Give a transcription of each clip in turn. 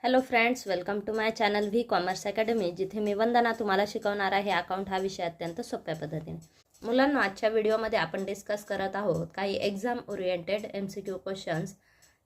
Hello friends, welcome to my channel V commerce academy, जिथे मी वंदना तुम्हाला शिकवणार आहे अकाउंट हा विषय अत्यंत सोप्या पद्धतीने. मुलांना आजच्या व्हिडिओमध्ये आपण डिस्कस करत आहोत काही एक्झाम ओरिएंटेड MCQ क्वेश्चन्स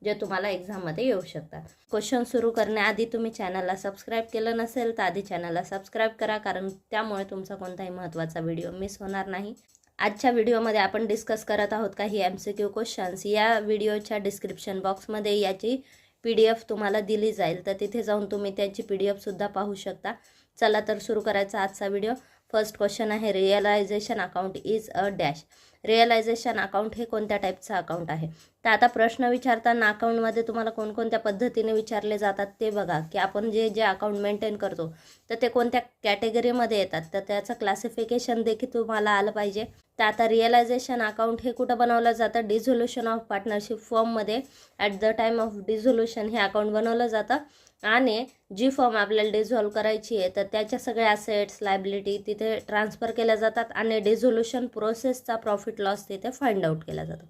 जे तुम्हाला एक्झाममध्ये येऊ शकतात. क्वेश्चन सुरू करण्याआधी तुम्ही चॅनलला सबस्क्राईब केलं नसेल तर आधी चॅनलला सबस्क्राईब करा, कारण त्यामुळे तुमचा कोणताही महत्त्वाचा व्हिडिओ मिस होणार नाही. आजच्या व्हिडिओमध्ये आपण डिस्कस करत आहोत काही MCQ क्वेश्चन्स. या व्हिडिओच्या डिस्क्रिप्शन बॉक्समध्ये याची PDF तुम्हाला दिली जाईल, तर तिथे जाऊन तुम्ही त्याची PDF सुद्धा पाहू शकता. चला तर सुरू करायचा आजचा व्हिडिओ. फर्स्ट क्वेश्चन आहे, realization account is a dash. Realization account हे कोणत्या टाईपचं अकाउंट आहे? तर आता प्रश्न विचारताना अकाउंटमध्ये तुम्हाला कोणकोणत्या पद्धतीने विचारले जातात ते बघा, की आपण जे जे अकाउंट मेंटेन करतो तर ते कोणत्या कॅटेगरीमध्ये येतात, तर त्याचं क्लासिफिकेशन देखील तुम्हाला आलं पाहिजे. तर आता रिअलायझेशन अकाउंट हे कुठं बनवलं जातं? डिझोल्युशन ऑफ पार्टनरशिप फॉर्ममध्ये at the time of dissolution हे अकाउंट बनवलं जातं. आणि जी फॉर्म आपल्याला डिझॉल्व करायची आहे तर त्याच्या सगळ्या असेट्स लायबिलिटी तिथे ट्रान्सफर केल्या जातात आणि डिझोल्युशन प्रोसेसचा प्रॉफिट लॉस तिथे फाइंड आउट केला जातो.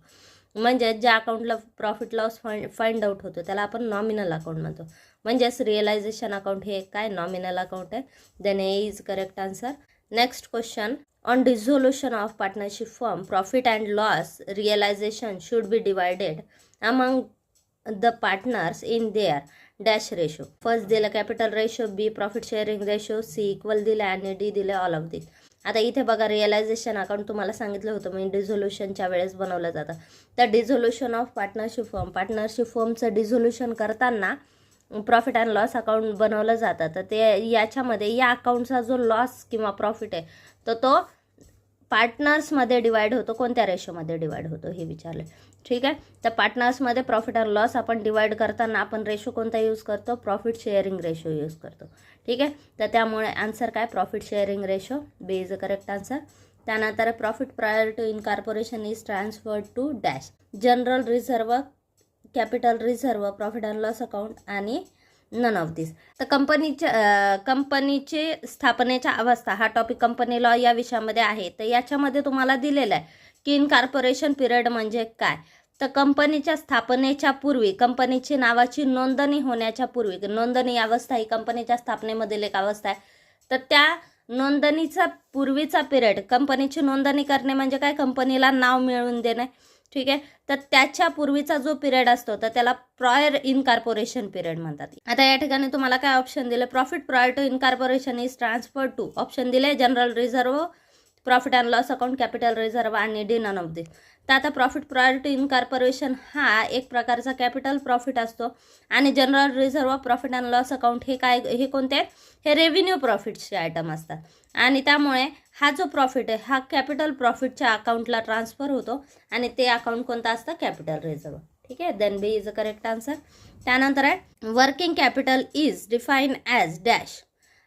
म्हणजे ज्या अकाउंटला प्रॉफिट लॉस फाइंड आउट होतो त्याला आपण नॉमिनल अकाउंट म्हणतो. म्हणजेच रिअलायझेशन अकाउंट हे काय नॉमिनल अकाउंट आहे. Then A is correct answer. Next question, on dissolution of partnership form profit and loss realisation should be divided among the partners in their dash ratio. First दिलं capital ratio, B profit sharing ratio, C equal दिलं आणि D दिले all of दिस. आता इथे बघा, realisation account तुम्हाला सांगितलं होतं मी डिझोल्युशनच्या वेळेस बनवलं जातं. तर डिझोल्युशन ऑफ पार्टनरशिप फॉर्मचं डिझोल्युशन करताना प्रॉफिट अँड लॉस अकाउंट बनवलं जातं. तर ते याच्यामध्ये या अकाउंटचा जो लॉस किंवा प्रॉफिट आहे तर तो पार्टनर्समध्ये डिवाइड होतो. कोणत्या रेशोमध्ये डिवाइड होतो हे विचारले. ठीक आहे, तर पार्टनर्समध्ये प्रॉफिट अँड लॉस आपण डिवाइड करताना आपण रेशो कोणता यूज करतो? प्रॉफिट शेअरिंग रेशो यूज करतो. ठीक आहे, तर त्यामुळे आन्सर काय? Profit sharing ratio. B is a correct answer. त्यानंतर profit prior to incorporation is transferred to dash. General reserve, capital reserve, profit and loss account आणि नन ऑफ दिस. तर कंपनीचे स्थापनेच्या अवस्था हा टॉपिक कंपनी लॉ या विषयामध्ये आहे. तर याच्यामध्ये तुम्हाला दिलेलं आहे की इनकॉर्पोरेशन पिरियड म्हणजे काय. तर कंपनीच्या स्थापनेच्या पूर्वी, कंपनीची नावाची नोंदणी होण्याच्या पूर्वी, नोंदणी अवस्था ही कंपनीच्या स्थापनेमधील एक अवस्था आहे. तर त्या नोंदणीचा पूर्वीचा पिरियड, कंपनीची नोंदणी करणे म्हणजे काय? कंपनीला नाव मिळवून देणे. ठीक आहे, तर त्याच्या पूर्वीचा जो पिरियड असतो तर त्याला प्रायर इनकॉर्पोरेशन पिरियड म्हणतात. आता या ठिकाणी तुम्हाला काय ऑप्शन दिले? Profit prior to incorporation is transfer to. Option दिले general reserve, profit and loss account, capital reserve आणि डी नन ऑफ दिस. तर आता प्रॉफिट प्रायर टू इनकॉर्पोरेशन हा एक प्रकारचा कॅपिटल प्रॉफिट असतो आणि general reserve, profit and loss account हे काय, हे कोणते? हे रेव्हेन्यू प्रॉफिटचे आयटम असतात. आणि त्यामुळे हा जो प्रॉफिट आहे हा कॅपिटल प्रॉफिटच्या अकाउंटला ट्रान्सफर होतो आणि ते अकाउंट कोणतं असतं? Capital reserve. ठीक आहे, then B is a correct answer. त्यानंतर आहे working capital is define as dash.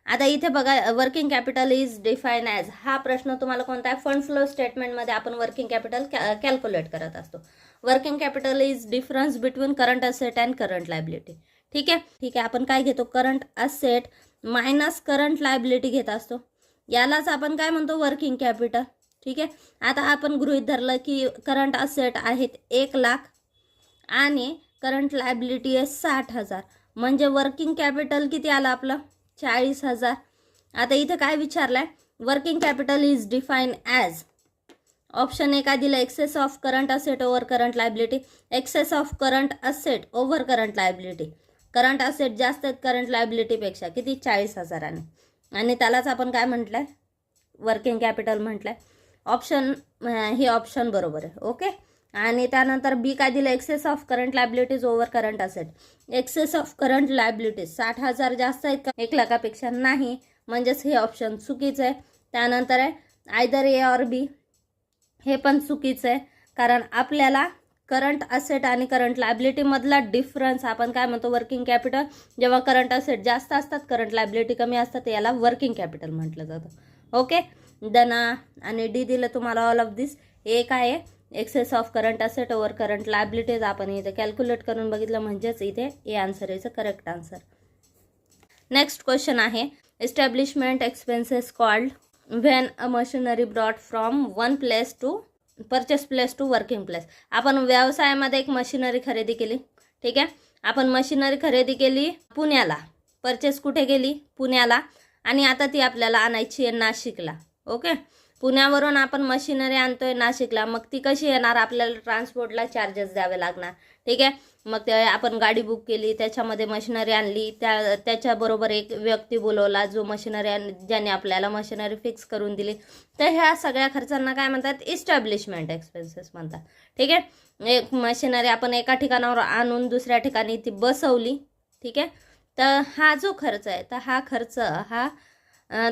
आता इथे बघा, working capital is define as हा प्रश्न तुम्हाला कोणता आहे? फंड फ्लो स्टेटमेंटमध्ये आपण वर्किंग कॅपिटल कॅल्क्युलेट करत असतो. Working capital is difference between current asset and current liability. ठीक आहे, आपण काय घेतो? Current asset minus current liability घेत असतो. यालाच आपण काय म्हणतो? Working capital. ठीक आहे, आता आपण गृहीत धरलं की करंट असेट आहेत 1,00,000 आणि करंट लायबिलिटी आहे 60,000. म्हणजे वर्किंग कॅपिटल किती आलं आपलं? 40,000. आता इथे काय विचारलं आहे? Working capital is define as. Option A काय दिलं? Excess of current asset over current liability. Excess of current asset over current liability. Current asset जास्त आहेत करंट लायबिलिटीपेक्षा, किती? 40,000. आणि त्यालाच आपण काय म्हटलं आहे? वर्किंग कॅपिटल म्हटलं आहे. ऑप्शन हे ऑप्शन बरोबर आहे. ओके, आणि त्यानंतर बी काय दिलं? Excess of current liabilities over current asset. Excess of current liabilities 60,000 जास्त आहेत का 1,00,000पेक्षा? नाही, म्हणजेच हे ऑप्शन चुकीचं आहे. त्यानंतर आहे आयदर ए ऑर बी, हे पण चुकीचं आहे. कारण आपल्याला करंट असेट आणि करंट लायबिलिटीमधला डिफरन्स आपण काय म्हणतो? Working capital. जेव्हा करंट असेट जास्त असतात, करंट लायबिलिटी कमी असतात, याला वर्किंग कॅपिटल म्हटलं जातं. ओके, दना आणि डी दिलं तुम्हाला ऑल ऑफ दिस. ए काय आहे? Excess of current asset over current liabilities आपण इथे कॅल्क्युलेट करून बघितलं, म्हणजेच इथे A answer is a correct answer. Next question आहे, establishment expenses called when a machinery brought from one place to purchase place to working place. आपण व्यवसायामध्ये एक मशिनरी खरेदी केली. ठीक आहे, आपण मशिनरी खरेदी केली पुण्याला, परचेस कुठे केली? पुण्याला, आणि आता ती आपल्याला आणायची आहे नाशिकला. ओके, पुण्यावरून आपण मशिनरी आणतोय नाशिकला, मग ती कशी येणार? आपल्याला ट्रान्सपोर्टला चार्जेस द्यावे लागणार. ठीक आहे, मग ते आपण गाडी बुक केली, त्याच्यामध्ये मशिनरी आणली, त्याच्याबरोबर एक व्यक्ती बोलवला जो मशिनरी ज्याने आपल्याला मशिनरी फिक्स करून दिली. तर ह्या सगळ्या खर्चांना काय म्हणतात? इस्टॅब्लिशमेंट एक्सपेन्सेस म्हणतात. ठीक आहे, एक मशिनरी आपण एका ठिकाणावर आणून दुसऱ्या ठिकाणी ती बसवली. ठीक आहे, तर हा जो खर्च आहे, तर हा खर्च हा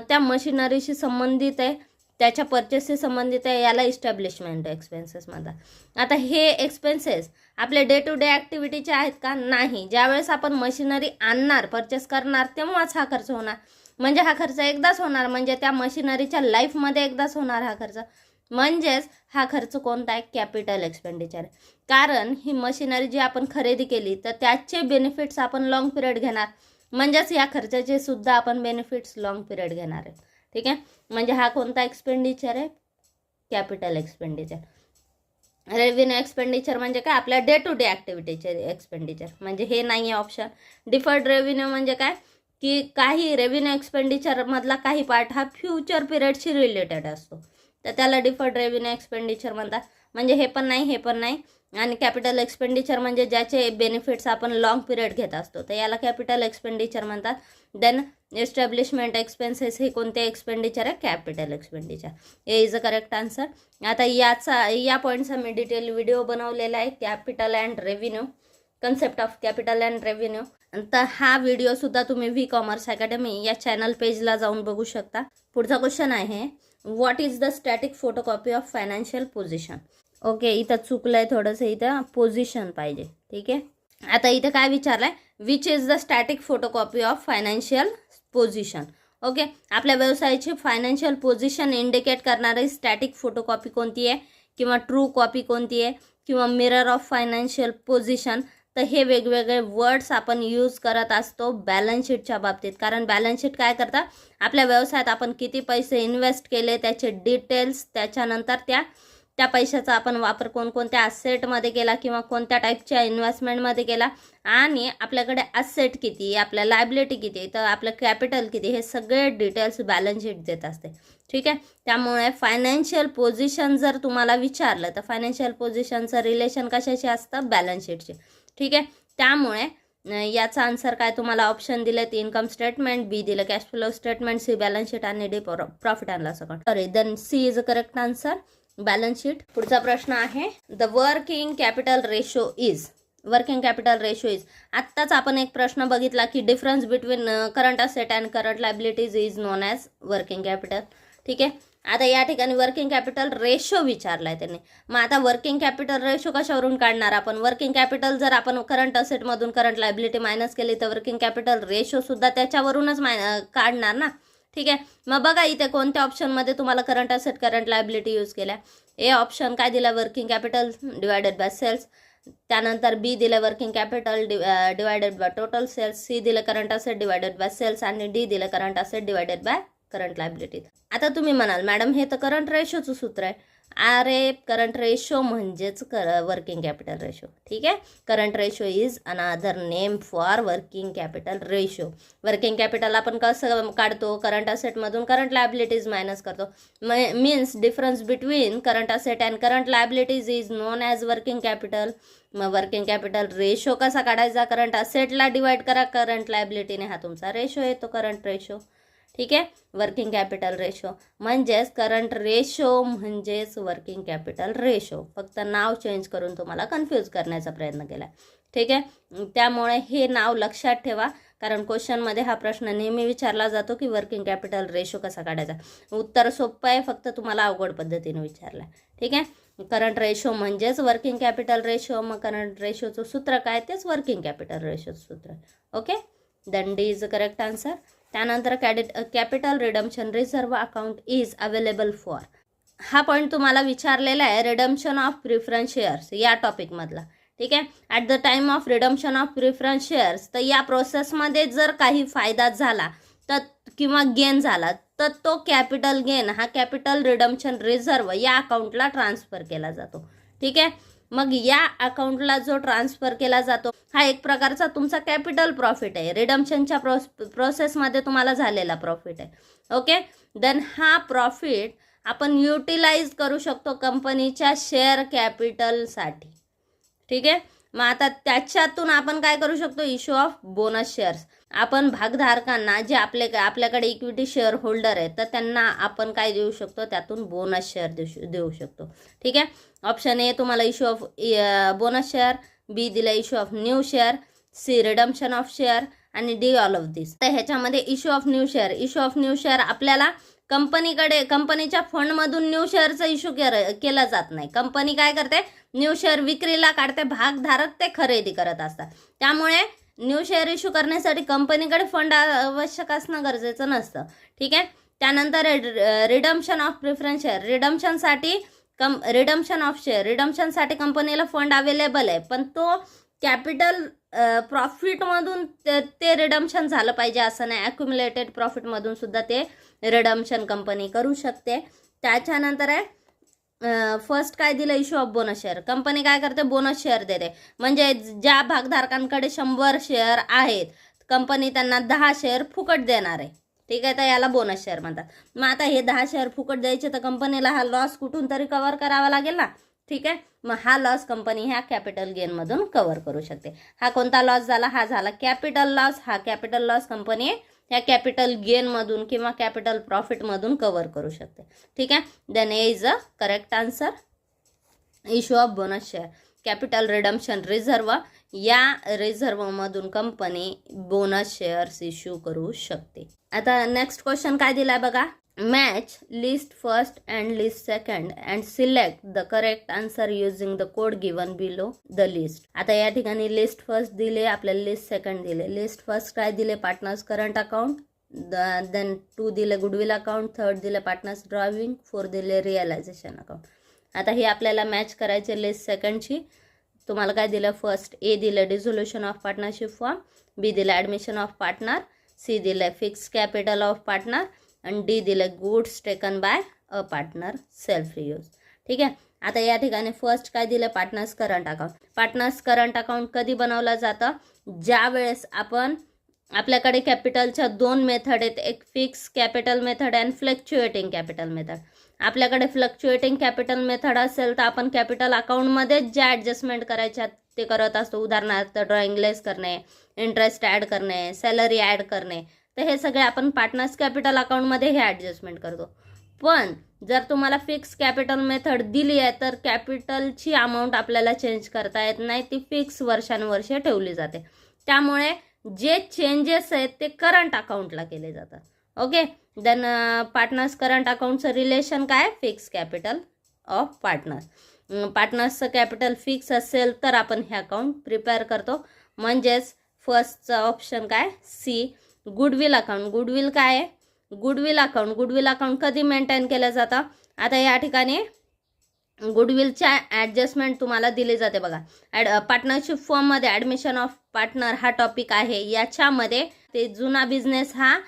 त्या मशिनरीशी संबंधित आहे, त्याच्या परचेसशी संबंधित आहे, याला इस्टॅब्लिशमेंट एक्सपेन्सेस म्हणतात. आता हे एक्सपेन्सेस आपले डे टू डे ॲक्टिव्हिटीचे आहेत का? नाही. ज्यावेळेस आपण मशिनरी आणणार, परचेस करणार, तेव्हाच हा खर्च होणार. म्हणजे हा खर्च एकदाच होणार, म्हणजे त्या मशिनरीच्या लाईफमध्ये एकदाच होणार हा खर्च. म्हणजेच हा खर्च कोणता आहे? Capital expenditure. कारण ही मशिनरी जी आपण खरेदी केली तर त्याचे बेनिफिट्स आपण लॉंग पिरियड घेणार, म्हणजेच या खर्चाचे सुद्धा आपण बेनिफिट्स लॉंग पिरियड घेणार आहेत. ठीक आहे, म्हणजे हा कोणता एक्सपेंडिचर आहे? Capital expenditure. रेव्हेन्यू एक्सपेंडिचर म्हणजे काय? आपल्या डे टू डे ॲक्टिव्हिटीचे एक्सपेंडिचर, म्हणजे हे नाही आहे ऑप्शन. डिफर्ड रेव्हेन्यू म्हणजे काय? की काही रेव्हेन्यू एक्सपेंडिचरमधला काही पार्ट हा फ्युचर पिरियडशी रिलेटेड असतो, तर त्याला डिफर्ड रेव्हेन्यू एक्सपेंडिचर म्हणतात. म्हणजे हे पण नाही, हे पण नाही. आणि कॅपिटल एक्सपेंडिचर म्हणजे ज्याचे बेनिफिट्स आपण लॉंग पिरियड घेत असतो, तर याला कॅपिटल एक्सपेंडिचर म्हणतात. देन एस्टॅब्लिशमेंट एक्सपेन्सेस हे कोणते एक्सपेंडिचर आहे? Capital expenditure. हे इज अ करेक्ट आन्सर. आता या पॉईंटचा मी डिटेल व्हिडिओ बनवलेला आहे, capital and revenue, concept of capital and revenue. तर हा व्हिडिओसुद्धा तुम्ही व्ही कॉमर्स अकॅडमी या चॅनल पेजला जाऊन बघू शकता. पुढचा क्वेश्चन आहे, what is the static photocopy of financial position? Okay, इथं चुकलं आहे थोडंसं, इथं पोझिशन पाहिजे. ठीक आहे, आता इथं काय विचारलं आहे? Which is the static photocopy of financial position. Okay, आपल्या व्यवसायाची फायनान्शियल पोझिशन इंडिकेट करणारी स्टॅटिक फोटोकॉपी कोणती आहे, किंवा ट्रू कॉपी कोणती आहे, किंवा मिरर ऑफ फायनान्शियल पोझिशन. तर हे वेगवेगळे वर्ड्स आपण यूज करत असतो बॅलन्स शीटच्या बाबतीत. कारण बॅलन्स शीट काय करतात? आपल्या व्यवसायात आपण किती पैसे इन्व्हेस्ट केले त्याचे डिटेल्स, त्याच्यानंतर त्या पैशाचा आपण वापर कोणकोणत्या असेटमध्ये केला किंवा कोणत्या टाईपच्या इन्व्हेस्टमेंटमध्ये केला, आणि आपल्याकडे असेट किती, आपल्या लायबिलिटी किती, तर आपलं कॅपिटल किती, हे सगळे डिटेल्स बॅलन्स शीट देत असते. ठीक आहे, त्यामुळे फायनान्शियल पोझिशन जर तुम्हाला विचारलं तर फायनान्शियल पोझिशनचं रिलेशन कशाशी असतं? बॅलन्स शीटशी. ठीक आहे, त्यामुळे याचा आन्सर काय तुम्हाला ऑप्शन दिले? इन्कम स्टेटमेंट, बी दिलं cash flow statement, C balance sheet, आणि D profit and loss account. Sorry, then C is a correct answer, balance sheet. पुढचा प्रश्न आहे, the working capital ratio is. Working capital ratio is. आत्ताच आपण एक प्रश्न बघितला की difference between current asset and current liabilities is known as working capital. ठीक आहे, आता या ठिकाणी वर्किंग कॅपिटल रेशो विचारलाय त्यांनी. मग आता वर्किंग कॅपिटल रेशो कशावरून काढणार आपण? वर्किंग कॅपिटल जर आपण करंट असेटमधून करंट लायबिलिटी मायनस केली तर वर्किंग कॅपिटल रेशो सुद्धा त्याच्यावरूनच काढणार ना. ठीक आहे, मग बघा इथे कोणत्या ऑप्शनमध्ये तुम्हाला current asset current liability use केल्या. ए ऑप्शन काय दिला? Working capital divided by sales. त्यानंतर बी दिलं working capital divided by total sales. C दिलं current asset divided by sales, आणि डी दिलं current asset divided by current liability. आता तुम्ही म्हणाल मॅडम हे तर करंट रेशोचं सूत्र आहे. अरे करंट रेशो म्हणजेच वर्किंग कॅपिटल रेशो. ठीक आहे, current ratio is another name for working capital ratio. Working capital आपण कसं काढतो? करंट असेटमधून करंट लायबिलिटीज मायनस करतो. Means difference between current asset and current liabilities is known as working capital. मग working capital ratio कसा काढायचा? Current असेटला divide करा current लायबिलिटीने, हा तुमचा रेशो येतो करंट रेशो. ठीक आहे, वर्किंग कॅपिटल रेशो म्हणजेच करंट रेशो म्हणजेच वर्किंग कॅपिटल रेशो. फक्त नाव चेंज करून तुम्हाला कन्फ्यूज करण्याचा प्रयत्न केला. ठीक आहे, त्यामुळे हे नाव लक्षात ठेवा, कारण क्वेश्चनमध्ये हा प्रश्न नेहमी विचारला जातो की वर्किंग कॅपिटल रेशो कसा काढायचा. उत्तर सोपं आहे, फक्त तुम्हाला अवघड पद्धतीने विचारलं. ठीक आहे, करंट रेशो म्हणजेच वर्किंग कॅपिटल रेशो. मग करंट रेशोचं सूत्र काय? तेच वर्किंग कॅपिटल रेशोचं सूत्र. Okay, then D is a correct answer. त्यानंतर capital redemption reserve account is available for. हा पॉईंट तुम्हाला विचारलेला आहे रिडम्पशन ऑफ प्रिफरन्स शेअर्स या टॉपिकमधला. ठीक आहे, at the time of redemption of preference shares, तर या प्रोसेसमध्ये जर काही फायदा झाला तर किंवा गेन झाला तर तो कॅपिटल गेन हा कॅपिटल रिडम्पशन रिझर्व्ह या अकाउंटला ट्रान्सफर केला जातो. ठीक आहे, मग या अकाउंटला जो ट्रान्सफर केला जातो हा एक प्रकारचा तुमचा कॅपिटल प्रॉफिट आहे, रिडम्पशनच्या प्रोसेसमध्ये तुम्हाला झालेला प्रॉफिट आहे. ओके, देन हा प्रॉफिट आपण युटिलाइज करू शकतो कंपनीच्या शेअर कॅपिटलसाठी. ठीक आहे, मग आता त्याच्यातून आपण काय करू शकतो, इश्यू ऑफ बोनस शेअर्स. आपण भागधारकांना जे आपल्याकडे इक्विटी शेअर होल्डर आहे तर त्यांना आपण काय देऊ शकतो, त्यातून बोनस शेअर देऊ शकतो. ठीक आहे, ऑप्शन ए तुम्हाला issue of bonus share, B दिला issue of new share, C redemption of share आणि डी ऑल ऑफ दिस. तर ह्याच्यामध्ये इश्यू ऑफ न्यू शेअर आपल्याला कंपनीच्या फंडमधून न्यू शेअरचा इश्यू केला जात नाही. कंपनी काय करते, न्यू शेअर विक्रीला काढते, भागधारक ते खरेदी करत असतात. त्यामुळे न्यू शेअर इश्यू करण्यासाठी कंपनीकडे फंड आवश्यक असणं गरजेचं नसतं. ठीक आहे, त्यानंतर रिडम्पशन ऑफ प्रिफरन्स शेअर, रिडम्पशनसाठी कंपनीला फंड अवेलेबल आहे, पण तो कॅपिटल प्रॉफिटमधून ते रिडम्पशन झालं पाहिजे असं नाही. ॲक्युम्युलेटेड प्रॉफिटमधून सुद्धा ते रिडम्पशन कंपनी करू शकते. त्याच्यानंतर आहे फर्स्ट काय दिलं, issue of bonus share. Company काय करते, बोनस शेअर देते. म्हणजे ज्या भागधारकांकडे 100 शेअर आहेत कंपनी त्यांना 10 शेअर फुकट देणार आहे. ठीक आहे, तर याला बोनस शेअर म्हणतात. मग आता हे 10 शेअर फुकट द्यायचे तर कंपनीला हा लॉस कुठून तरी कव्हर करावा लागेल ना. ठीक आहे, मग हा लॉस कंपनी ह्या कॅपिटल गेनमधून कव्हर करू शकते. हा कोणता लॉस झाला, हा झाला कॅपिटल लॉस. हा कॅपिटल लॉस कंपनी ह्या कॅपिटल गेनमधून किंवा कॅपिटल प्रॉफिटमधून कव्हर करू शकते. ठीक आहे, then A is a correct answer. Issue of bonus share, capital redemption reserve, या रिझर्वमधून कंपनी बोनस शेअर्स इश्यू करू शकते. आता नेक्स्ट क्वेश्चन काय दिलाय बघा, match list first and list second and select the correct answer using the code given below the list. आता या ठिकाणी लिस्ट फर्स्ट दिले, आपल्याला लिस्ट सेकंड दिले. लिस्ट फर्स्ट काय दिले, पार्टनर्स करंट अकाउंट, देन 2 दिले गुडविल अकाउंट, 3 दिले पार्टनर्स ड्रॉविंग, 4 दिले रिअलायझेशन अकाउंट. आता हे आपल्याला मॅच करायचे लिस्ट सेकंडची. तुम्हाला काय दिलं, फर्स्ट ए दिलं डिझोल्युशन ऑफ पार्टनरशिप फॉर्म, बी दिलं ॲडमिशन ऑफ पार्टनर, सी दिलं फिक्स कॅपिटल ऑफ पार्टनर आणि डी दिलं goods taken by a partner self use. ठीक आहे, आता या ठिकाणी फर्स्ट काय दिलं, partners current account. Partners current account कधी बनवलं जातं, ज्या वेळेस आपल्याकडे कॅपिटलच्या 2 मेथड आहेत, एक फिक्स कॅपिटल मेथड आणि फ्लक्च्युएटिंग कॅपिटल मेथड. आपल्याकडे फ्लक्च्युएटिंग कॅपिटल मेथड असेल तर आपण कॅपिटल अकाउंटमध्ये ज्या ॲडजस्टमेंट करायच्या ते करत असतो. उदाहरणार्थ ड्रॉइंग लेस करणे, इंटरेस्ट ॲड करणे, सॅलरी ॲड करणे, तर हे सगळे आपण पार्टनर्स कॅपिटल अकाउंटमध्ये हे ॲडजस्टमेंट करतो. पण जर तुम्हाला फिक्स कॅपिटल मेथड दिली आहे तर कॅपिटलची अमाऊंट आपल्याला चेंज करता येत नाही, ती फिक्स वर्षानुवर्षे ठेवली जाते. त्यामुळे जे चेंजेस आहेत ते करंट अकाउंटला केले जातात. ओके, देन पार्टनर्स करंट अकाउंटचं रिलेशन काय, फिक्स कॅपिटल ऑफ पार्टनर्स. पार्टनर्सचं कॅपिटल फिक्स असेल तर आपण हे अकाउंट प्रिपेअर करतो. म्हणजेच फर्स्टचा ऑप्शन काय, सी गुडविल अकाउंट. गुडविल काय आहे, गुडविल अकाउंट कधी मेंटेन केलं जातं. आता या ठिकाणी गुडविलच्या ॲडजस्टमेंट तुम्हाला दिली जाते बघा. पार्टनरशिप फॉर्ममध्ये ॲडमिशन ऑफ पार्टनर हा टॉपिक आहे. याच्यामध्ये ते जुना बिझनेस हा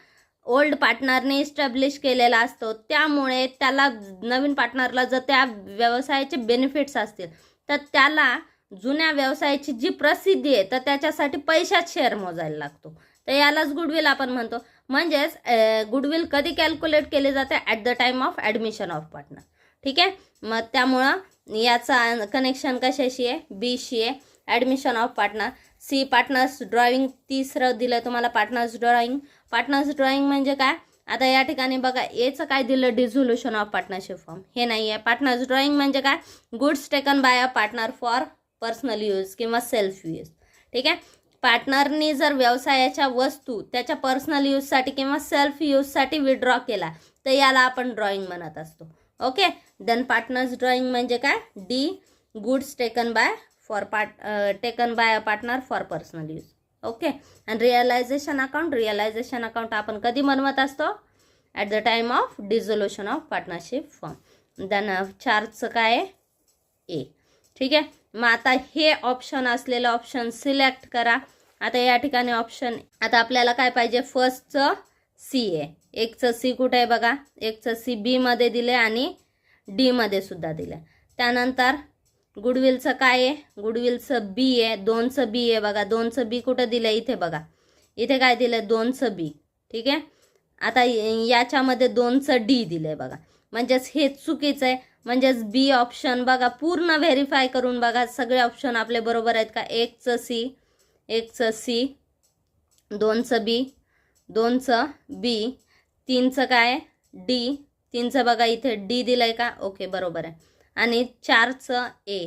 ओल्ड पार्टनरने इस्टॅब्लिश केलेला असतो, त्यामुळे त्याला नवीन पार्टनरला जर त्या व्यवसायाचे बेनिफिट्स असतील तर त्याला जुन्या व्यवसायाची जी प्रसिद्धी आहे तर त्याच्यासाठी पैशात शेअर मोजायला लागतो. तर यालाच गुडविल आपण म्हणतो. म्हणजेच गुडविल कधी कॅल्क्युलेट केले जाते, at the time of admission of partner. ठीक आहे, मग त्यामुळं याचा कनेक्शन कशाशी आहे, बी शी आहे, admission of partner. C partners drawing, तिसरं दिलं तुम्हाला पार्टनर्स ड्रॉइंग. पार्टनर्स ड्रॉइंग म्हणजे काय, आता या ठिकाणी बघा एचं काय दिलं, डिझोल्युशन ऑफ पार्टनरशिप फॉर्म, हे नाही आहे. पार्टनर्स ड्रॉइंग म्हणजे काय, goods taken by a partner for personal use किंवा सेल्फ यूज. ठीक आहे, पार्टनरनी जर व्यवसायाच्या वस्तू त्याच्या पर्सनल यूजसाठी किंवा सेल्फ यूजसाठी विड्रॉ केला तर याला आपण ड्रॉइंग म्हणत असतो. ओके, देन पार्टनर्स ड्रॉइंग म्हणजे काय, D goods taken by a partner for personal use. Okay, आणि रिअलायझेशन अकाउंट आपण कधी बनवत असतो, at the time of dissolution of partnership form. Then चार्जचं काय आहे, ए. ठीक आहे, मग आता हे ऑप्शन असलेलं ऑप्शन सिलेक्ट करा. आता या ठिकाणी ऑप्शन, आता आपल्याला काय पाहिजे, फर्स्टचं सी आहे, एकचं सी कुठे आहे बघा, एकचं सी बी मध्ये दिले आणि डी मध्ये सुद्धा दिले. त्यानंतर गुडविलचं काय आहे, गुडविलचं बी आहे, 2चं बी आहे बघा. 2चं बी कुठं दिलं इथे बघा, इथे काय दिलं 2चं बी. ठीक आहे, आता याच्यामध्ये 2चं डी दिलंय बघा, म्हणजेच हे चुकीचं आहे. म्हणजेच बी ऑप्शन बघा पूर्ण व्हेरीफाय करून बघा सगळे ऑप्शन आपले बरोबर आहेत का. 1चं सी, 2चं बी, 2चं बी, 3चं काय डी, 3चं बघा इथे डी दिलंय का, ओके बरोबर आहे. आणि 4चं ए,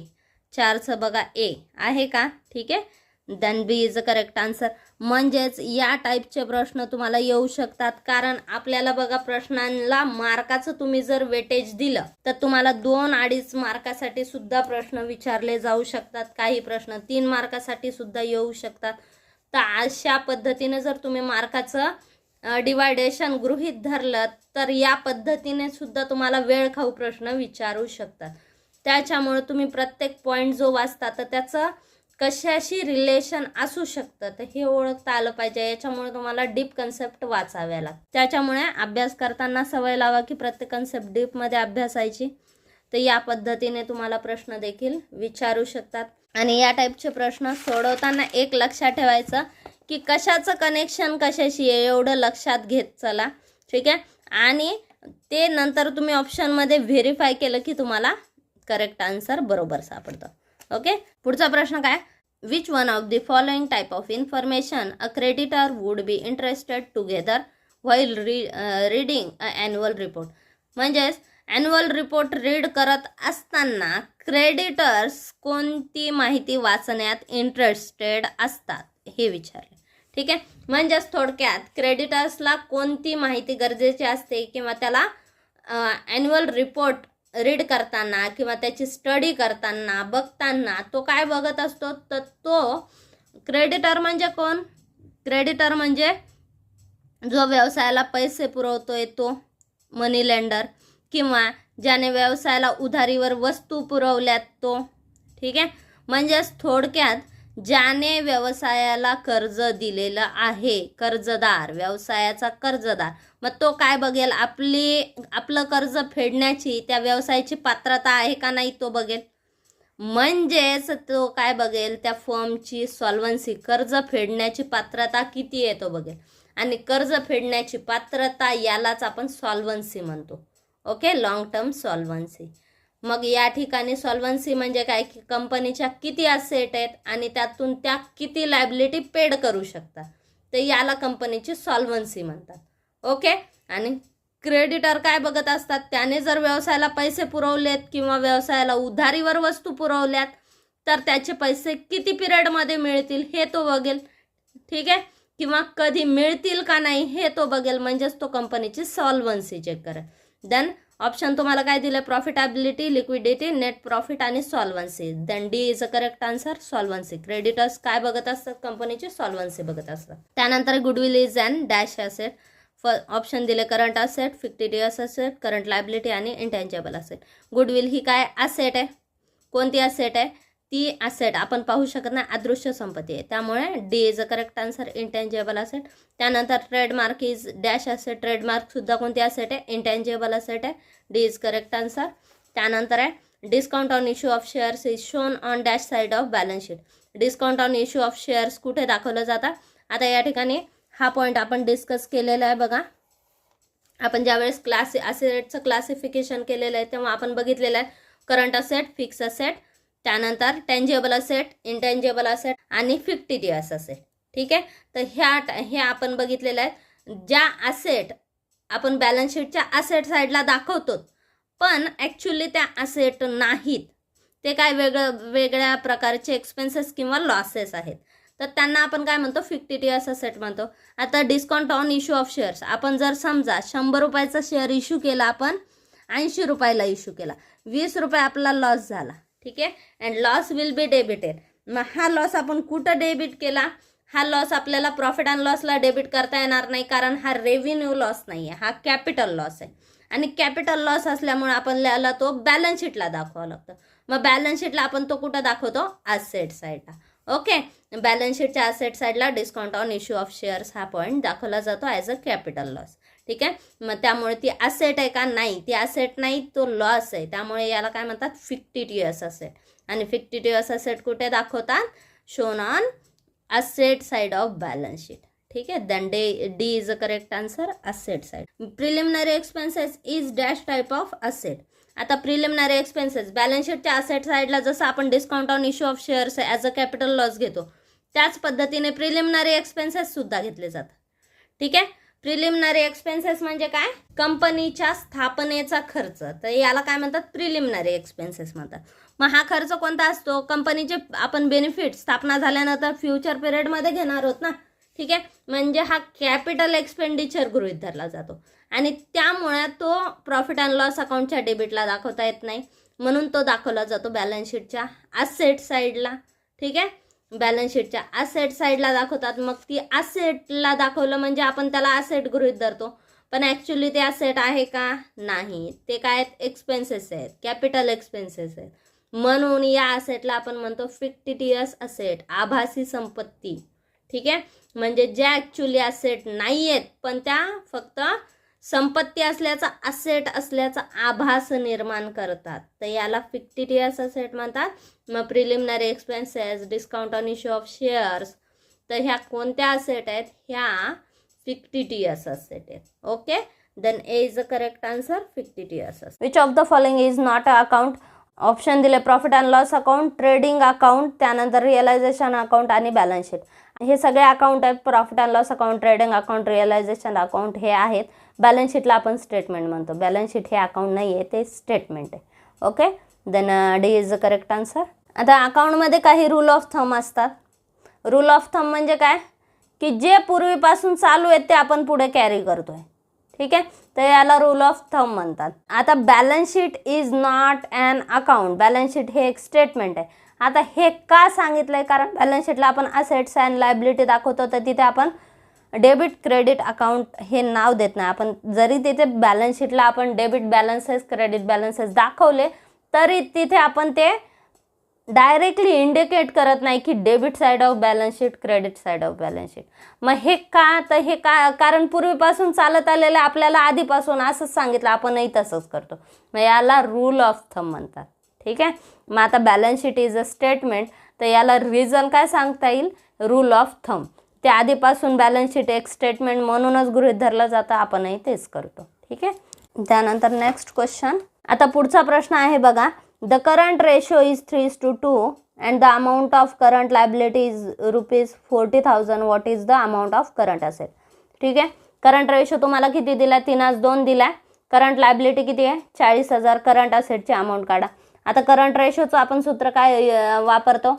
4चं बघा ए आहे का. ठीक आहे, then B is a correct answer. म्हणजेच या टाईपचे प्रश्न तुम्हाला येऊ शकतात, कारण आपल्याला बघा प्रश्नांना मार्काचं तुम्ही जर वेटेज दिलं तर तुम्हाला 2-2.5 मार्कासाठी सुद्धा प्रश्न विचारले जाऊ शकतात. काही प्रश्न 3 मार्कासाठी सुद्धा येऊ शकतात. तर अशा पद्धतीने जर तुम्ही मार्काचं डिवायडेशन गृहीत धरलं तर या पद्धतीने सुद्धा तुम्हाला वेळ खाऊ प्रश्न विचारू शकतात. त्याच्यामुळे तुम्ही प्रत्येक पॉईंट जो वाचता तर त्याचं कशाशी रिलेशन असू शकतं तर हे ओळखता आलं पाहिजे. याच्यामुळे तुम्हाला डीप कन्सेप्ट वाचाव्या लागतात. त्याच्यामुळे अभ्यास करताना सवय लावा की प्रत्येक कन्सेप्ट डीपमध्ये अभ्यासायची. तर या पद्धतीने तुम्हाला प्रश्न देखील विचारू शकतात. आणि या टाईपचे प्रश्न सोडवताना एक लक्षात ठेवायचं की कशाचं कनेक्शन कशाशी आहे एवढं लक्षात घेत चला. ठीक आहे, आणि ते नंतर तुम्ही ऑप्शनमध्ये व्हेरीफाय केलं की तुम्हाला करेक्ट आन्सर बरोबर सापडतं. ओके, पुढचा प्रश्न काय, which one of the following type of information a creditor would be interested together while reading a annual report. म्हणजेच ॲन्युअल रिपोर्ट रीड करत असताना क्रेडिटर्स कोणती माहिती वाचण्यात इंटरेस्टेड असतात हे विचारले. ठीक आहे, म्हणजेच थोडक्यात क्रेडिटर्सला कोणती माहिती गरजेची असते किंवा त्याला ॲन्युअल रिपोर्ट रीड करताना किंवा त्याची स्टडी करताना बघताना तो काय बघत असतो तर तो क्रेडिटर म्हणजे कोण, क्रेडिटर म्हणजे जो व्यवसायाला पैसे पुरवतोय तो मनी लेंडर, किंवा ज्याने व्यवसायाला उधारीवर वस्तू पुरवल्यात तो. ठीक आहे, म्हणजेच थोडक्यात ज्याने व्यवसायाला कर्ज दिलेलं आहे, कर्जदार, व्यवसायाचा कर्जदार, मग तो काय बघेल, आपलं कर्ज फेडण्याची त्या व्यवसायाची पात्रता आहे का नाही तो बघेल. म्हणजेच तो काय बघेल, त्या फर्मची सॉल्व्हन्सी, कर्ज फेडण्याची पात्रता किती आहे तो बघेल. आणि कर्ज फेडण्याची पात्रता यालाच आपण सॉल्व्हन्सी म्हणतो. Okay, long term solvency. मग या ठिकाणी सॉल्व्हन्सी म्हणजे काय की कंपनीच्या किती असेट आहेत आणि त्यातून त्या किती लायबिलिटी पेड करू शकतात, तर याला कंपनीची सॉल्व्हन्सी म्हणतात. ओके, आणि क्रेडिटर काय बघत असतात, त्याने जर व्यवसायाला पैसे पुरवलेत किंवा व्यवसायाला उधारीवर वस्तू पुरवल्यात तर त्याचे पैसे किती पिरियडमध्ये मिळतील हे तो बघेल. ठीक आहे, किंवा कधी मिळतील का नाही हे तो बघेल. म्हणजेच तो कंपनीची सॉल्व्हन्सी चेक करेल. देन ऑप्शन तुम्हाला काय दिलं, प्रॉफिटेबिलिटी, लिक्विडिटी, नेट प्रॉफिट आणि solvency. Then D is a correct answer, solvency. Creditors काय बघत असतात, कंपनीची सॉल्व्हन्सी बघत असतात. त्यानंतर goodwill is an dash asset. Option दिले current asset, fictitious asset, current liability आणि इंटेंजेबल असेट. गुडविल ही काय असेट आहे, कोणती असेट आहे, ती असेट आपण पाहू शकत नाही, अदृश्य संपत्ती आहे. त्यामुळे D is a correct answer, intangible asset. त्यानंतर trademark is dash asset. Trademark सुद्धा कोणती असेट आहे, इंटेंजेबल असेट आहे. D is correct answer. त्यानंतर आहे discount on issue of shares is shown on dash side of balance sheet. Discount on issue of shares कुठे दाखवलं जातं. आता या ठिकाणी हा पॉईंट आपण डिस्कस केलेला आहे बघा. आपण ज्यावेळेस असेटचं क्लासिफिकेशन केलेलं आहे तेव्हा आपण बघितलेलं आहे करंट असेट, फिक्स असेट, त्यानंतर टेंजेबल असेट, इंटेंजेबल असेट आणि फिक्टिटिव्ह असेट. ठीक आहे, तर हे आपण बघितलेलं आहे. ज्या असेट आपण बॅलन्स शीटच्या असेट साईडला दाखवतो पण ॲक्च्युली त्या असेट नाहीत, ते काय वेगळ्या प्रकारचे एक्सपेन्सेस किंवा लॉसेस आहेत, तर त्यांना आपण काय म्हणतो, फिक्टिटिव्ह असेट म्हणतो. आता discount on issue of shares, आपण जर समजा 100 रुपयाचा शेअर इश्यू केला, आपण 80 रुपयाला इश्यू केला, 20 रुपये आपला लॉस झाला. ठीक आहे, and loss will be debited. मग हा लॉस आपण कुठं डेबिट केला, हा लॉस आपल्याला प्रॉफिट अँड लॉसला डेबिट करता येणार नाही, कारण हा रेव्हेन्यू लॉस नाही आहे, हा कॅपिटल लॉस आहे. आणि कॅपिटल लॉस असल्यामुळे आपल्याला तो बॅलन्स शीटला दाखवावा लागतो. मग बॅलन्स शीटला आपण तो कुठं दाखवतो, असेट साईडला. ओके, बॅलन्स शीटच्या असेट साईडला discount on issue of shares हा पॉईंट दाखवला जातो ॲज अ कॅपिटल लॉस. ठीक आहे, मग त्यामुळे ती असेट आहे का? नाही, ती असेट नाही, तो लॉस आहे. त्यामुळे याला काय म्हणतात? Fictitious asset. आणि फिक्टिटियस असेट कुठे दाखवतात? Shown on asset side of balance sheet. ठीक आहे, then D is a correct answer, asset side. Preliminary expenses is dash type of asset. आता प्रिलिमिनरी एक्सपेन्सेस बॅलन्स शीटच्या असेट साईडला जसं आपण discount on issue of shares as a capital loss घेतो, त्याच पद्धतीने प्रिलिमिनरी एक्सपेन्सेस सुद्धा घेतले जातात. ठीक आहे, प्रिलिमिनरी एक्सपेन्सेस म्हणजे काय? कंपनीच्या स्थापनेचा खर्च. तर याला काय म्हणतात? प्रिलिमिनरी एक्सपेन्सेस म्हणतात. मग हा खर्च कोणता असतो? कंपनीचे आपण बेनिफिट स्थापना झाल्यानंतर फ्युचर पिरियडमध्ये घेणार आहोत ना. ठीक आहे, म्हणजे हा कॅपिटल एक्सपेंडिचर गृहीत धरला जातो आणि त्यामुळे तो प्रॉफिट अँड लॉस अकाउंटच्या डेबिटला दाखवता येत नाही, म्हणून तो दाखवला जातो बॅलन्स शीटच्या असेट साईडला. ठीक आहे, बॅलन्स शीटच्या असेट साईडला दाखवतात. मग ती असेटला दाखवलं म्हणजे आपण त्याला असेट गृहीत धरतो, पण ॲक्च्युली ते असेट आहे का? नाही, ते काय आहेत? एक्सपेन्सेस आहेत, कॅपिटल एक्सपेन्सेस आहेत. म्हणून या असेटला आपण म्हणतो फिक्टिटियस असेट, आभासी संपत्ती. ठीक आहे, म्हणजे ज्या ॲक्च्युली असेट नाही आहेत, पण त्या फक्त संपत्ती असल्याचा, असेट असल्याचा आभास निर्माण करतात. तर याला फिक्टिटियस असेट म्हणतात. मग preliminary expenses, discount on issue of shares, तर ह्या कोणत्या असेट आहेत? ह्या फिक्टिटियस असेट आहेत. Okay, then A is a correct answer, fictitious asset. Which of the following is not a account? Option दिले profit and loss account, trading account, त्यानंतर realization account आणि balance sheet. हे सगळे account आहेत. Profit and loss account, trading account, realization account हे आहेत. Balance शीटला आपण statement म्हणतो. बॅलन्स शीट हे अकाउंट नाही आहे, ते स्टेटमेंट आहे. Okay, then D is the correct answer. आता अकाउंटमध्ये काही रूल ऑफ थंब असतात. रूल ऑफ थंब म्हणजे काय? की जे पूर्वीपासून चालू आहेत ते आपण पुढे कॅरी करतोय. ठीक आहे, तर याला रूल ऑफ थंब म्हणतात. आता balance sheet is not an account. Balance sheet हे एक स्टेटमेंट आहे. आता हे का सांगितलंय? कारण बॅलन्स शीटला आपण असेट्स अँड लायबिलिटी दाखवतो, तर तिथे आपण डेबिट क्रेडिट अकाउंट हे नाव देत नाही. आपण जरी तिथे बॅलन्स शीटला आपण डेबिट बॅलन्सेस, क्रेडिट बॅलन्सेस दाखवले, तरी तिथे आपण ते डायरेक्टली इंडिकेट करत नाही की debit side of balance sheet, credit side of balance sheet. मग हे का? तर हे का? कारण पूर्वीपासून चालत आलेलं आपल्याला आधीपासून असंच सांगितलं, आपणही तसंच करतो. मग याला रूल ऑफ थंब म्हणतात. ठीक आहे, मग आता balance sheet is a statement, तर याला रिझन काय सांगता येईल? Rule of thumb. ते आधीपासून बॅलन्स शीट एक स्टेटमेंट म्हणूनच गृहीत धरलं जातं, आपणही तेच करतो. ठीक आहे, त्यानंतर नेक्स्ट क्वेश्चन. आता पुढचा प्रश्न आहे बघा. The current ratio is 3:2 and the amount of current liability is ₹40,000. What is the amount of current asset? ठीक आहे, करंट रेशो तुम्हाला किती दिला? 3:2 दिला. करंट लायबिलिटी किती आहे? 40,000. करंट असेटची अमाऊंट काढा. आता करंट रेशोचं आपण सूत्र काय वापरतो?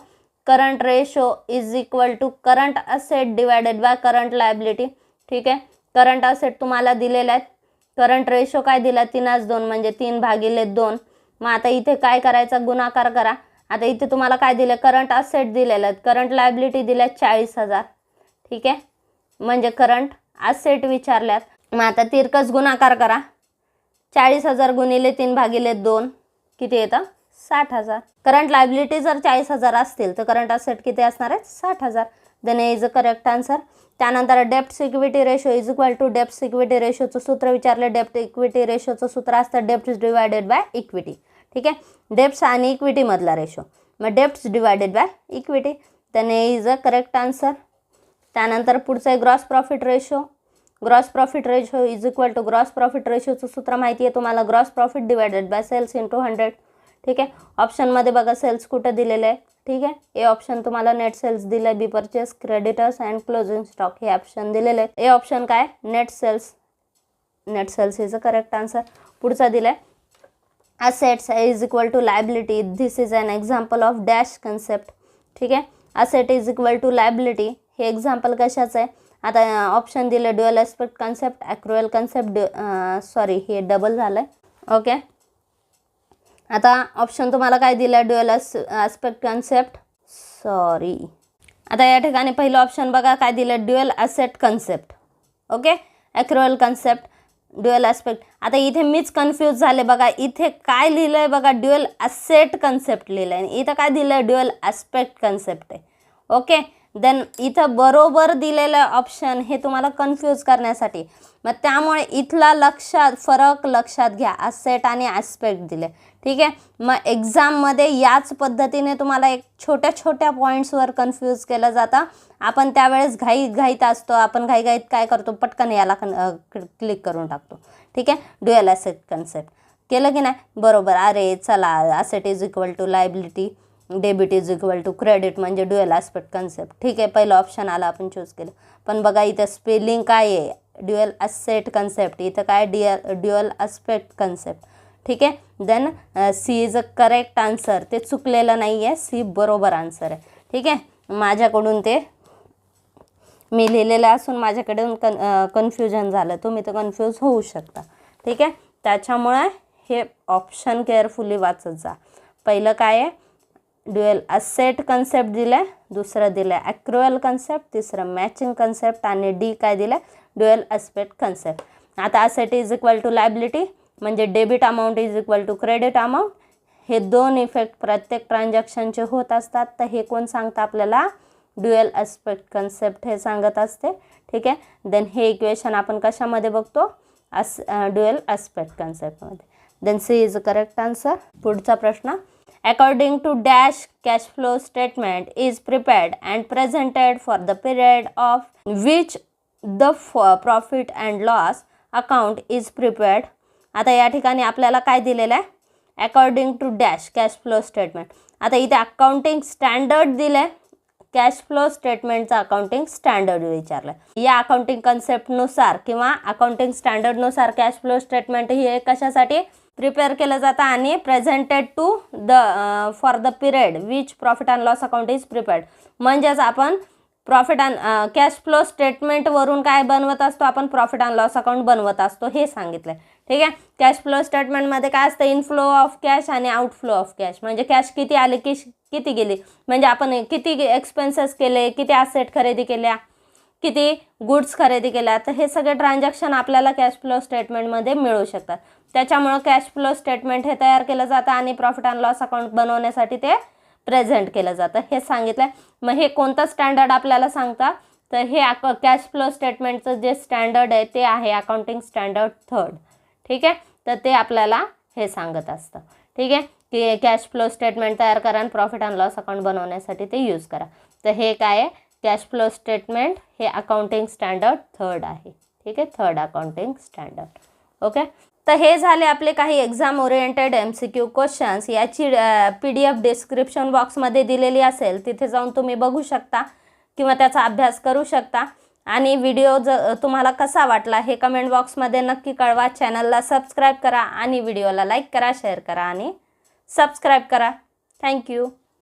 Current ratio is equal to current asset divided by current liability. ठीक आहे, करंट असेट तुम्हाला दिलेले आहेत. करंट रेशो काय दिला? 3:2 म्हणजे 3/2. मग आता इथे काय करायचा? गुणाकार करा. आता इथे तुम्हाला काय दिलं? करंट असेट दिलेलं आहेत, करंट लायबिलिटी दिल्या 40,000. ठीक आहे, म्हणजे करंट असेट विचारल्यात. मग आता तिरकस गुणाकार करा. 40,000 गुणिले 3/2 किती येतं? 60,000. करंट लायबिलिटी जर 40,000 असतील तर करंट असेट किती असणार आहेत? 60,000. Then is a correct answer. त्यानंतर डेप्ट equity ratio is equal to dept equity रेशोचं सूत्र विचारले. डेप्ट इक्विटी रेशोचं सूत्र असतं डेप्ट डिवायडेड बाय इक्विटी. ठीक आहे, डेप्ट्स आणि इक्विटीमधला रेशो. मग debts divided by equity, then is a correct answer. त्यानंतर पुढचं आहे gross profit ratio. Gross profit ratio is equal to gross profit रेशोचं सूत्र माहिती आहे तुम्हाला, gross profit divided by sales into 100. ठीक आहे, ऑप्शनमध्ये बघा सेल्स कुठं दिलेलं आहे. ठीक आहे, ए ऑप्शन तुम्हाला नेट सेल्स दिलं आहे, B purchase, creditors and closing stock हे ऑप्शन दिलेले आहेत. ए ऑप्शन काय? Net sales. Net sales is a correct answer. पुढचा दिला आहे assets is equal to liability. This is an example of dash concept. ठीक आहे, asset is equal to liability हे एक्झाम्पल कशाचं आहे? आता ऑप्शन दिले dual aspect concept, accrual concept, sorry हे डबल झालं आहे. ओके, आता ऑप्शन तुम्हाला काय दिलं? Dual aspect concept, sorry. आता या ठिकाणी पहिलं ऑप्शन बघा काय दिलं? Dual asset concept. Okay, accrual concept, dual aspect. आता इथे मीच कन्फ्यूज झाले बघा. इथे काय लिहिलं आहे बघा? ड्युअल ॲसेट कन्सेप्ट लिहिलं आहे. इथं काय दिलं आहे? ड्युअल ॲस्पेक्ट कन्सेप्ट आहे. ओके, देन इथं बरोबर दिलेलं ऑप्शन हे तुम्हाला कन्फ्यूज करण्यासाठी, मग त्यामुळे इथला फरक लक्षात घ्या. असेट आणि ॲस्पेक्ट दिले, ठीक आहे. मग एक्झाममध्ये याच पद्धतीने तुम्हाला एक छोट्या छोट्या पॉईंट्सवर कन्फ्यूज केलं जातं. आपण त्यावेळेस घाईत असतो, आपण घाईत काय करतो, पटकन याला क्लिक करून टाकतो, ठीक आहे. ड्युअल ॲसेट कन्सेप्ट केलं की नाही, बरोबर. अरे चला, asset is equal to liability, debit is equal to credit म्हणजे ड्युअल ॲस्पेक्ट कन्सेप्ट, ठीक आहे. पहिलं ऑप्शन आला, आपण चूज केलं. पण बघा इथं स्पेलिंग काय आहे, ड्युअल ॲसेट कन्सेप्ट, इथं काय ड्युअल ॲस्पेक्ट कन्सेप्ट, ठीक आहे. Then C is a correct answer, ते चुकलेलं नाही आहे, सी बरोबर आन्सर आहे, ठीक आहे. माझ्याकडून ते मी लिहिलेलं असून माझ्याकडून कन्फ्युजन झालं, तुम्ही तर कन्फ्यूज होऊ शकता, ठीक आहे. त्याच्यामुळे हे ऑप्शन केअरफुली वाचत जा. पहिलं काय आहे, ड्युअल ॲसेट कन्सेप्ट दिलं आहे, दुसरं दिलं आहे ॲक्रुअल कन्सेप्ट, तिसरं मॅचिंग कन्सेप्ट, आणि डी काय दिलं आहे, ड्युअल ॲस्पेक्ट कन्सेप्ट. आता asset is equal to liability म्हणजे debit amount is equal to credit amount. हे दोन इफेक्ट प्रत्येक ट्रान्झॅक्शनचे होत असतात. तर हे कोण सांगतं आपल्याला, ड्युअल ॲस्पेक्ट कन्सेप्ट हे सांगत असते, ठीक आहे. देन हे इक्वेशन आपण कशामध्ये बघतो, ड्युअल ॲस्पेक्ट कन्सेप्टमध्ये. Then C is a correct answer. पुढचा प्रश्न, according to dash cash flow statement is prepared and presented for the period of which the profit and loss account is prepared. आता या ठिकाणी आपल्याला काय दिलेलं आहे, according to dash cash flow statement. आता इथे अकाउंटिंग स्टँडर्ड दिलं आहे, कॅश फ्लो स्टेटमेंटचं अकाउंटिंग स्टँडर्ड विचारलं. या अकाउंटिंग कन्सेप्टनुसार किंवा अकाउंटिंग स्टँडर्डनुसार कॅश फ्लो स्टेटमेंट हे कशासाठी प्रिपेअर केलं जातं आणि presented to for the period which profit and loss account is prepared. म्हणजेच आपण प्रॉफिट अँड कॅश फ्लो स्टेटमेंटवरून काय बनवत असतो, आपण प्रॉफिट अँड लॉस अकाउंट बनवत असतो हे सांगितलं आहे, ठीक आहे. कॅश फ्लो स्टेटमेंटमध्ये काय असतं, इनफ्लो ऑफ कॅश आणि आउटफ्लो ऑफ कॅश. म्हणजे कॅश किती आले की किती गेली, म्हणजे आपण किती एक्सपेन्सेस केले, किती ॲसेट खरेदी केल्या, किती गुड्स खरेदी केल्या. तर हे सगळे ट्रान्झॅक्शन आपल्याला कॅश फ्लो स्टेटमेंटमध्ये मिळू शकतात. त्याच्यामुळं कॅश फ्लो स्टेटमेंट हे तयार केलं जातं आणि प्रॉफिट अँड लॉस अकाउंट बनवण्यासाठी ते प्रेझेंट केलं जातं हे सांगितलं आहे. मग हे कोणतं स्टँडर्ड आपल्याला सांगता, तर हे कॅश फ्लो स्टेटमेंटचं जे स्टँडर्ड आहे ते आहे अकाउंटिंग स्टँडर्ड 3rd, ठीक आहे. तर ते आपल्याला हे सांगत असतं, ठीक आहे, की कॅश फ्लो स्टेटमेंट तयार करा आणि प्रॉफिट अँड लॉस अकाउंट बनवण्यासाठी ते यूज करा. तर हे काय आहे, कॅश फ्लो स्टेटमेंट हे अकाउंटिंग स्टँडर्ड 3rd आहे, ठीक आहे, 3rd अकाउंटिंग स्टँडर्ड. ओके. तर हे झाले आपले काही एक्झाम ओरिएंटेड MCQ क्वेश्चन्स. याची PDF डिस्क्रिप्शन बॉक्समध्ये दिलेली असेल, तिथे जाऊन तुम्ही बघू शकता किंवा त्याचा अभ्यास करू शकता. आणि व्हिडिओ तुम्हाला कसा वाटला हे कमेंट बॉक्समध्ये नक्की कळवा. चॅनलला सबस्क्राईब करा आणि व्हिडिओला लाईक करा, शेअर करा आणि सबस्क्राईब करा. थँक्यू.